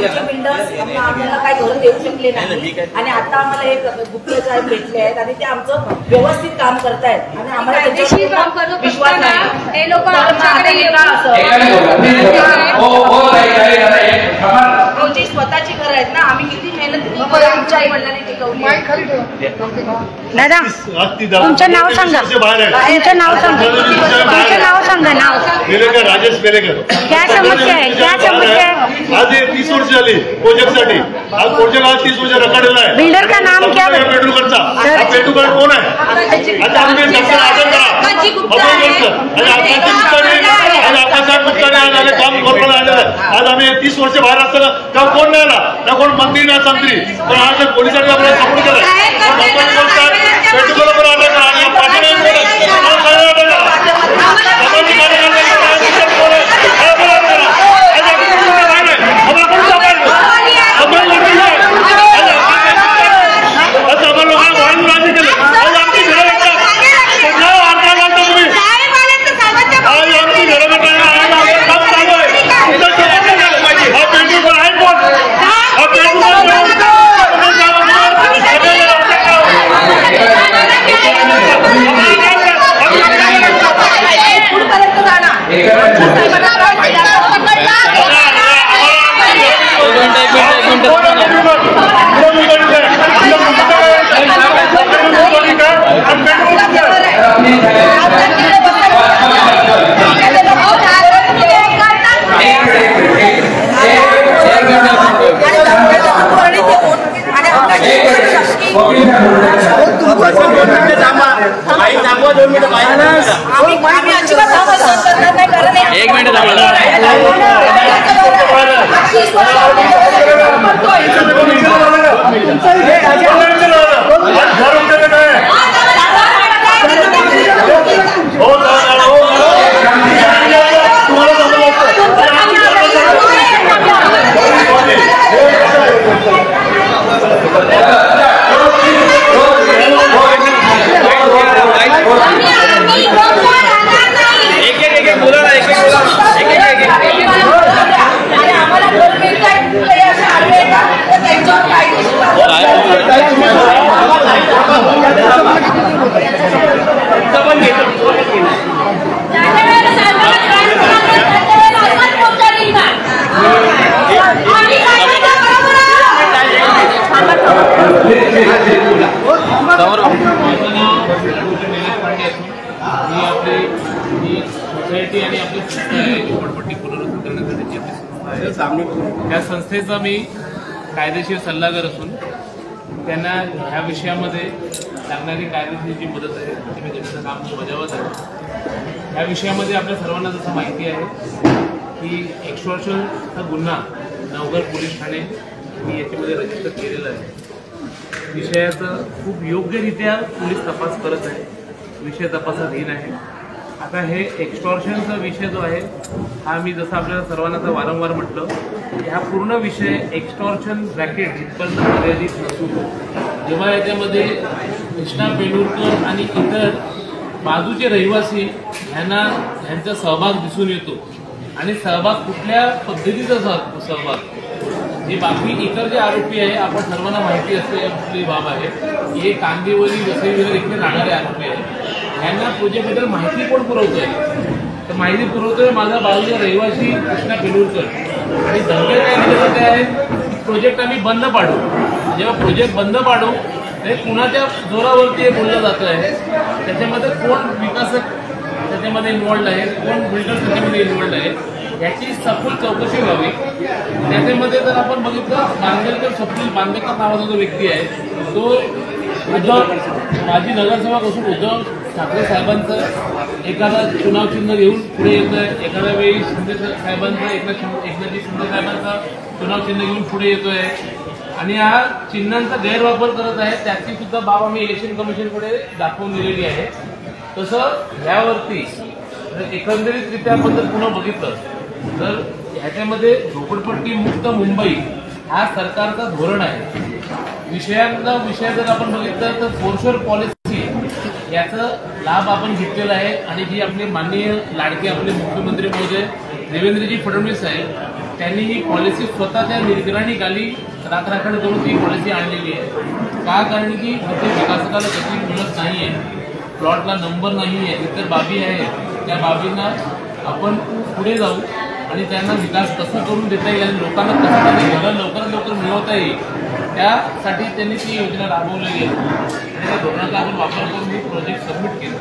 बाकीचे बिल्डर्स आम्हाला काही घरं देऊ शकले नाही आणि आता आम्हाला हे गुप्तचर साहेब भेटले आहेत आणि ते आमचं व्यवस्थित काम करतायत आणि आम्हाला त्याच्यावर विश्वास आहे. ते लोक आमची स्वतःची घर आहेत ना, आम्ही किती मेहनत आमच्या आई वडिलांनी टिकवली. दादा तुमचं नाव सांगा, तुमचं नाव सांगा, तुमचं नाव सांगा. नाव मेलेकर, राजेश मेलेकर. क्या समस्या है, क्या समस्या है? आज 30 वर्ष झाली प्रोजेक्टसाठी. आज प्रोजेक्ट आज 30 वर्ष रखडलेला आहे. बिल्डर का नाम क्या है? पेटूकरचा. पेटूकर कोण आहे? आता आम्ही दक्षिण आदर करा आज काम करून आलेलं. आज आम्ही 30 वर्ष बाहेर असताना का कोण नाही आला, ना कोण मंत्री ना संत्री, पण आज पोलिसांनी आपल्याला सपोर्ट केला. पेटूकर पण आलं एक मिनिट सोसायटी आणि आपली संस्था आहे झोपडपट्टी पुनर्वसन करण्यासाठी त्या संस्थेचा मी कायदेशीर सल्लागार असून त्यांना ह्या विषयामध्ये लागणारी कायदेशीर जी मदत आहे ती मी त्यांचं काम बजावत आहे. ह्या विषयामध्ये आपल्या सर्वांना जसं माहिती आहे की एक्सटॉर्शनचा गुन्हा नवघर पोलीस ठाणे मी याच्यामध्ये रजिस्टर केलेला आहे. विषयाचं खूप योग्यरित्या पोलीस तपास करत आहे, विषय तपासाधीन आहे. आता हे एक्सटॉर्शनचा विषय जो आहे हा मी जसं आपल्याला सर्वांना तर वारंवार म्हटलं की हा पूर्ण विषय एक्सटॉर्शन रॅकेट इथपर्यंत मर्यादित नसून जेव्हा याच्यामध्ये कृष्णा पेलूरकर आणि इतर बाजूचे रहिवासी ह्यांचा सहभाग दिसून येतो आणि सहभाग कुठल्या पद्धतीचा सहभाग हे बाकी इतर जे आरोपी आहे आपण सर्वांना माहिती असते कुठली बाब आहे हे कांदिवली वसईविरा इथे राहणारे आरोपी आहे. यांना प्रोजेक्टबद्दल माहिती कोण पुरवतोय तर माहिती पुरवतोय माझा बाजूचा रहिवासी कृष्णा पेलूरकर आणि धमक्या काय दिलेलं ते आहे प्रोजेक्ट आम्ही बंद पाडू. जेव्हा प्रोजेक्ट बंद पाडू ते कुणाच्या जोरावरती हे बोललं जातं आहे. त्याच्यामध्ये कोण विकासक त्याच्यामध्ये इन्व्हॉल्ड आहे, कोण बिल्डर त्याच्यामध्ये इन्व्हॉल्ड आहे याची सखोल चौकशी व्हावी. त्याच्यामध्ये जर आपण बघितलं बांदेकर स्वप्नील बांदेकर नावाचा जो व्यक्ती आहे तो उद्धव माजी नगरसेवक असून उद्धव ठाकरे साहेबांचं एखादा चुनाव चिन्ह घेऊन पुढे येतोय, एखाद्या वेळी शिंदे साहेबांचं एकनाथजी शिंदे साहेबांचा चुनाव चिन्ह घेऊन पुढे येतोय आणि या चिन्हांचा गैरवापर करत आहे. त्याची सुद्धा बाब आम्ही इलेक्शन कमिशनकडे दाखवून दिलेली आहे. तसं ह्यावरती एकंदरीतरित्या आपण जर पुन्हा बघितलं तर ह्याच्यामध्ये झोपडपट्टी मुक्त मुंबई हा सरकारचा धोरण आहे. विषय जर आपण बघितलं तर फोरशोर पॉलिसी याचा लाभ आपण घेतलेला आहे आणि जी आपले माननीय लाडके आपले मुख्यमंत्री महोदय देवेंद्रजी फडणवीस साहेब त्यांनी ही पॉलिसी स्वतःच्या निगराणीखाली राखराखड करून ती पॉलिसी आणलेली आहे. का? कारण की तिथे विकासकाला गती मिळत नाही आहे, प्लॉटला नंबर नाही आहे, इतर बाबी आहेत. त्या बाबींना आपण पुढे जाऊ आणि त्यांना विकास कसं करून देता येईल आणि लोकांना कसं ते घरं लवकरात लवकर मिळवता येईल त्यासाठी त्यांनी ती योजना राबवलेली आहे. आणि त्या धोरणाचा आपण वापर करून मी प्रोजेक्ट सबमिट केलं.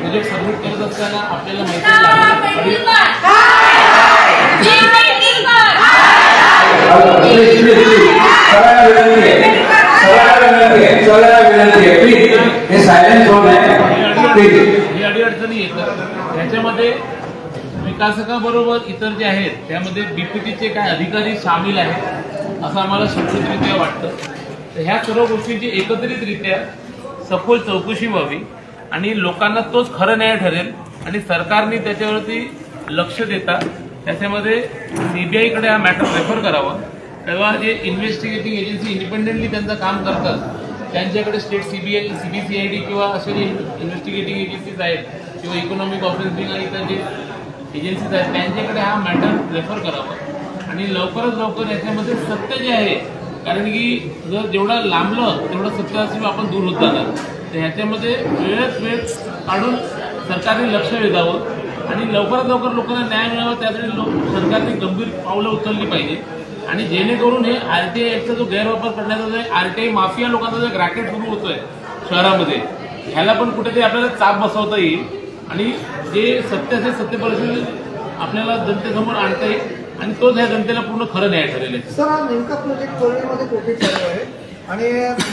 प्रोजेक्ट सबमिट करत असताना आपल्याला माहिती ही अडीअडचणी येतात. ह्याच्यामध्ये विकासकाबरोबर इतर जे आहेत त्यामध्ये बीपीटीचे काय अधिकारी सामील आहेत असं आम्हाला सुरक्षितरित्या वाटतं. तर ह्या सर्व गोष्टींची एकत्रितरित्या सखोल चौकशी व्हावी आणि लोकांना तोच खरं न्याय ठरेल आणि सरकारने त्याच्यावरती लक्ष देता त्याच्यामध्ये सीबीआयकडे हा मॅटर रेफर करावा. तेव्हा जे इन्व्हेस्टिगेटिंग एजन्सी इंडिपेंडेंटली त्यांचं काम करतात त्यांच्याकडे स्टेट सीबीसीआयडी किंवा असे जे इन्व्हेस्टिगेटिंग एजन्सीज आहेत किंवा इकॉनॉमिक ऑफेन्सिंग आणि इतर जे एजन्सीज आहेत त्यांच्याकडे हा मॅटर रेफर करावा आणि लवकरात लवकर याच्यामध्ये सत्य जे आहे, कारण की जर जेवढं लांबलं तेवढं सत्य असेल आपण दूर होत जाणार. तर ह्याच्यामध्ये वेळेत वेळ काढून सरकारने लक्ष वेधावं आणि लवकरात लवकर लोकांना न्याय मिळावा त्यासाठी सरकारने गंभीर पावलं उचलली पाहिजे. आणि जेणेकरून हे आरटीआय ऍक्टचा जो गैरवापर करण्याचा जो आरटीआय माफिया लोकांचा जो रॅकेट सुरू होतोय शहरामध्ये ह्याला पण कुठेतरी आपल्याला चाप बसवता येईल आणि जे सत्य असेल सत्य परिस्थिती आपल्याला जनतेसमोर आणता येईल आणि तोच ह्या जनतेला पूर्ण खरं न्याय ठरेल. सर, हा नेमका प्रोजेक्ट कोल्हापूरमध्ये कुठे चालू आहे आणि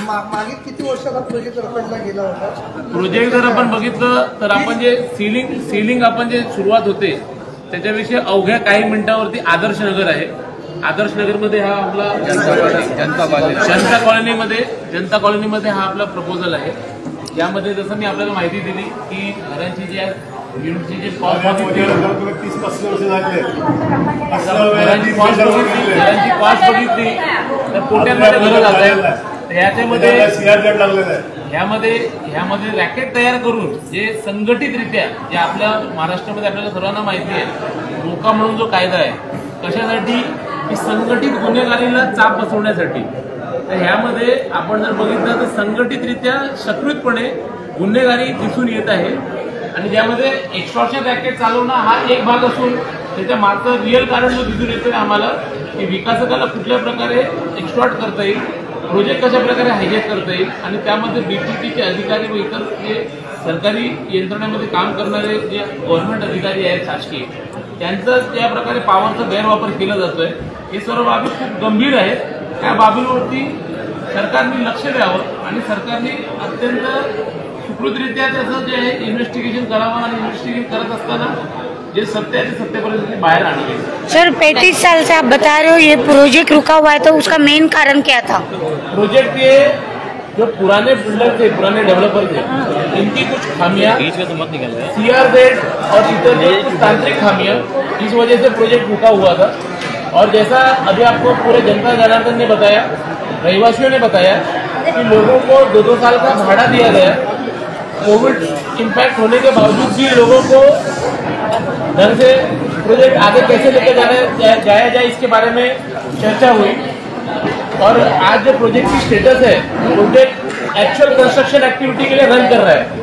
मागे किती वर्षाचा प्रोजेक्ट रखडला गेला होता? प्रोजेक्ट जर आपण बघितलं तर आपण जे सिलिंग आपण जे सुरुवात होते त्याच्याविषयी अवघ्या काही मिनिटावरती आदर्श नगर आहे. आदर्श नगरमध्ये हा आपला जनता कॉलनीमध्ये हा आपला प्रपोजल आहे. यामध्ये जसं मी आपल्याला माहिती दिली की घरांची जी युनिटची जे कॉस्ट बघितली तर कोट्यांमध्ये घरं जात आहेत. ह्यामध्ये रॅकेट तयार करून जे संघटितरित्या जे आपल्या महाराष्ट्रामध्ये आपल्याला सर्वांना माहिती आहे मोका म्हणून जो कायदा आहे कशासाठी की संघटित गुन्हेगारीला चाप बसवण्यासाठी. तर ह्यामध्ये आपण जर बघितलं तर संघटितरित्या सकृतपणे गुन्हेगारी दिसून येत आहे आणि ज्यामध्ये एक्स्टॉर्शन रॅकेट चालवणं हा एक भाग असून त्याच्या मागचं रिअल कारण जो दिसून येतोय आम्हाला की विकासकाला कुठल्या प्रकारे एक्स्टॉर्ट करता येईल, प्रोजेक्ट कशा प्रकारे हायजॅक करता येईल आणि त्यामध्ये बीपीटीचे अधिकारी व इतर जे सरकारी यंत्रणेमध्ये काम करणारे जे गव्हर्नमेंट अधिकारी आहेत शासकीय त्यांचं ज्या प्रकारे पॉवरचा गैरवापर केला जातोय हे सर्व बाबी खूप गंभीर आहेत. त्या बाबींवरती सरकारने लक्ष द्यावं आणि सरकारने अत्यंत सुकृतरित्या त्याचं जे आहे इन्व्हेस्टिगेशन करावं आणि इन्व्हेस्टिगेशन करत असताना जे सत्य है सत्य परिस्थिति बाहर आने लगी। सर 35 साल से आप बता रहे हो ये प्रोजेक्ट रुका हुआ है, तो उसका मेन कारण क्या था? प्रोजेक्ट ये जो पुराने बिल्डर थे, पुराने डेवलपर थे, इनकी कुछ खामियां CRZ और इतर जो कुछ तांत्रिक खामियां, इस वजह से प्रोजेक्ट रुका हुआ था। और जैसा अभी आपको पूरे जनता जनार्दन ने बताया, रहवासियों ने बताया कि लोगों को 2-2 साल का भाड़ा दिया गया। कोविड इम्पैक्ट होने के बावजूद भी लोगों को ढंग से प्रोजेक्ट आगे कैसे लेकर जाया जाए इसके बारे में चर्चा हुई। और आज जो प्रोजेक्ट की स्टेटस है, प्रोजेक्ट एक्चुअल कंस्ट्रक्शन एक्टिविटी के लिए रन कर रहा है।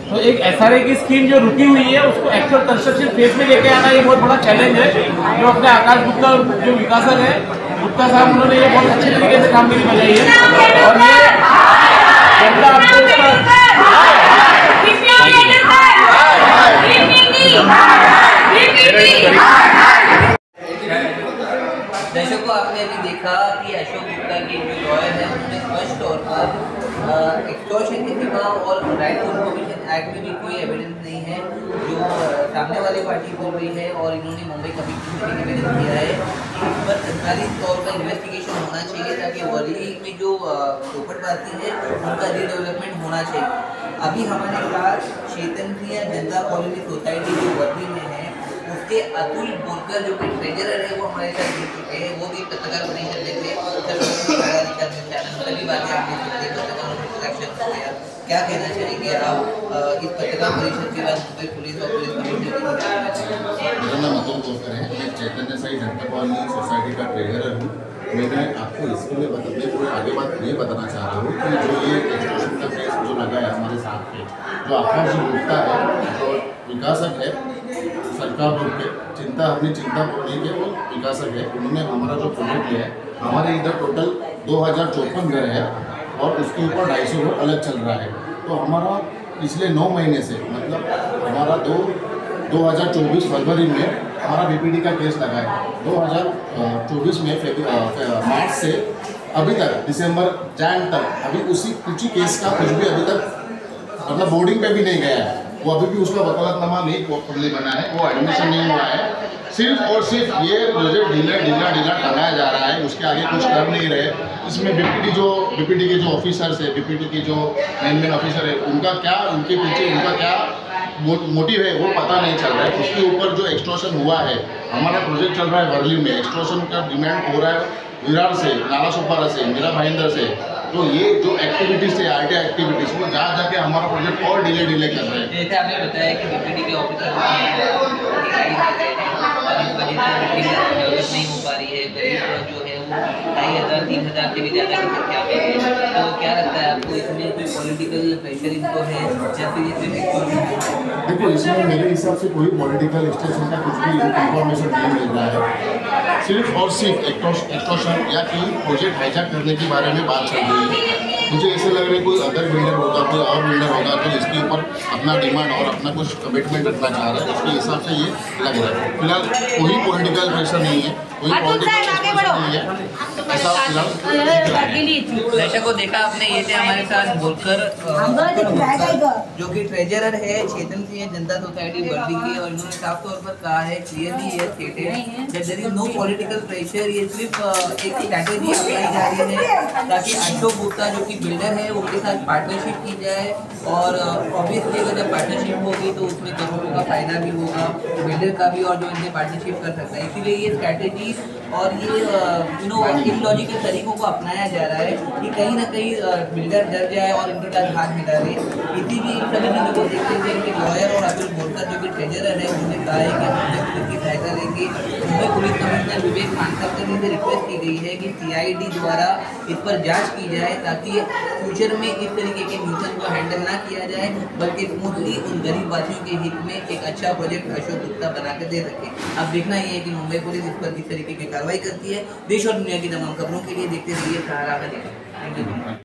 तो एक SRA की स्कीम जो रुकी हुई है उसको एक्चुअल कंस्ट्रक्शन फेज में लेके आना ये बहुत बड़ा चैलेंज है। जो अपने आकाश गुप्ता जो विकासक है, गुप्ता साहब, उन्होंने ये बहुत अच्छे तरीके से कामगिरी बजाई है। और ये जनता आपको दर्शकों, आपने अभी देखा कि अशोक गुप्ता की जो लॉयर है उन्होंने स्पष्ट तौर पर एक्सटॉर्शन की सीमा और राइट टू इन्फॉर्मेशन एक्ट में भी कोई एविडेंस नहीं है जो सामने वाली पार्टी बोल रही है। और इन्होंने मुंबई कमिश्नर से निवेदन किया है कि इस पर सरकारी तौर पर इन्वेस्टिगेशन होना चाहिए ताकि वर्ली में जो चौपटबाजी है उनका रीडेवलपमेंट होना चाहिए। अभी हमारे साथ क्षेत्रीय जनता कॉलोनी सोसाइटी जो वर्ली में है उसके अतुल बोलकर जो कि ट्रेजरर है वो हमारे साथ जुड़ चुके हैं। वो भी पत्रकार परिषद लेते सभी बातें आपने पत्रकारों में सिलेक्शन हो गया। क्या कहना चाहेंगे आप इस पत्रकार परिषद के बाद मुंबई पुलिस और पुलिस कमिश्नर? मेरा नाम अतुल कोकर है, मैं चैतन्य साई जनता कॉलोनी सोसाइटी का ट्रेजरर हूँ। मैं आपको इसके लिए कोई आगे बात ये बताना चाह रहा हूँ कि जो ये एक्सटॉर्शन का केस जो लगा है हमारे साथ पे, जो आकाश जी गुप्ता है जो विकासक है सरकार बोर्ड के चिंता बोलने के वो विकासक है, उन्होंने हमारा जो प्रोजेक्ट लिया है, हमारे इधर टोटल 2054 घर है और उसके ऊपर 250 घर अलग चल रहा है। तो हमारा पिछले 9 महीने से मतलब हमारा 2024 फरवरी में हमारा बीपीडी का केस लगा है। 2024 में मार्च से अभी तक दिसंबर तक अभी कुछ ही केस का कुछ भी अभी तक मतलब बोर्डिंग पे भी नहीं गया है। वो अभी भी उसका वकालतनामा नहीं प्रॉपरली बना है, वो एडमिशन नहीं हुआ है। सिर्फ और सिर्फ ये प्रोजेक्ट ढीला टंगाया जा रहा है, उसके आगे कुछ कर नहीं रहे। इसमें बीपीडी के जो ऑफिसर्स है, बीपीडी के जो मेन ऑफिसर है, उनके पीछे उनका क्या मोटिव है वो पता नहीं चल रहा है। उसके ऊपर जो एक्सटॉर्शन हुआ है, हमारा प्रोजेक्ट चल रहा है वर्ली में, एक्सटॉर्शन का डिमांड हो रहा है विरार से, नाला सोपारा से, मीरा भाईंदर से। तो ये जो एक्टिविटीज थे आरटीआई एक्टिविटीज वो जाके हमारा प्रोजेक्ट और डिले कर रहे हैं। जैसे आपने बताया कि बीपीडी के ऑफिसर नहीं हो पा रही है, गरीब जो है वो 2,500 3,000 से भी ज़्यादा की संख्या में है। तो क्या लगता है आपको इसमें कोई पॉलिटिकल प्रेशर इनको है या फिर इसमें? देखो, इसमें मेरे हिसाब से कोई पॉलिटिकल स्टेशन का कुछ भी इंफॉर्मेशन नहीं मिल रहा है। सिर्फ और सिर्फ एक्सटॉर्शन या कोई प्रोजेक्ट हाईजैक करने के बारे में बात चल रही है। मुझे ऐसे लग रहा है कोई अदर बिल्डर होगा, कोई और बिल्डर होगा तो इसके ऊपर अपना डिमांड और अपना कुछ कमिटमेंट रखना चाह रहा है। उसके हिसाब से ये लग रहा है। फिलहाल कोई पॉलिटिकल प्रेशर नहीं है, कोई पॉलिटिकल नहीं है, ऐसा फिलहाल। दर्शकों देखा आपने, ये थे हमारे साथ बोलकर जो कि ट्रेजरर है चेतन सिंह जनता सोसाइटी वर्दी के, और इन्होंने साफ तौर पर कहा है, क्लियरली ये stated that there is no political pressure. ये सिर्फ एक स्ट्रैटेजी अपनाई जा रही है ताकि अशोक गुप्ता जो कि बिल्डर है उनके साथ पार्टनरशिप की जाए, और ऑब्वियसली अगर जब पार्टनरशिप होगी तो उसमें करोड़ों का फायदा भी होगा बिल्डर का भी, और जो इनसे पार्टनरशिप कर सकता है। इसीलिए ये स्ट्रैटेजी और ये इलॉजिकल तरीकों को अपनाया जा रहा है कि कहीं ना कहीं बिल्डर डर जाए और इनके साथ हाथ मिला रहे। इसी भी इन सभी चीज़ों को देखते हुए इनके लॉयर और अतुल बोलकर जो कि ट्रेजरर है उन्होंने कहा है कि हम पुलिस की सहायता लेंगे। मुंबई पुलिस कमिश्नर विवेक खानकर से रिक्वेस्ट की गई है कि CID द्वारा इस पर जाँच की जाए ताकि फ्यूचर में इस तरीके के न्यूसेंस को हैंडल ना किया जाए, बल्कि स्मूथली उन गरीब वासियों के हित में एक अच्छा प्रोजेक्ट अशोक गुप्ता बना कर दे सके। अब देखना ये है कि मुंबई पुलिस इस पर किस तरीके की कार्रवाई करती है। देश और दुनिया की तमाम खबरों के लिए देखते रहिए सहारा का। Thank you.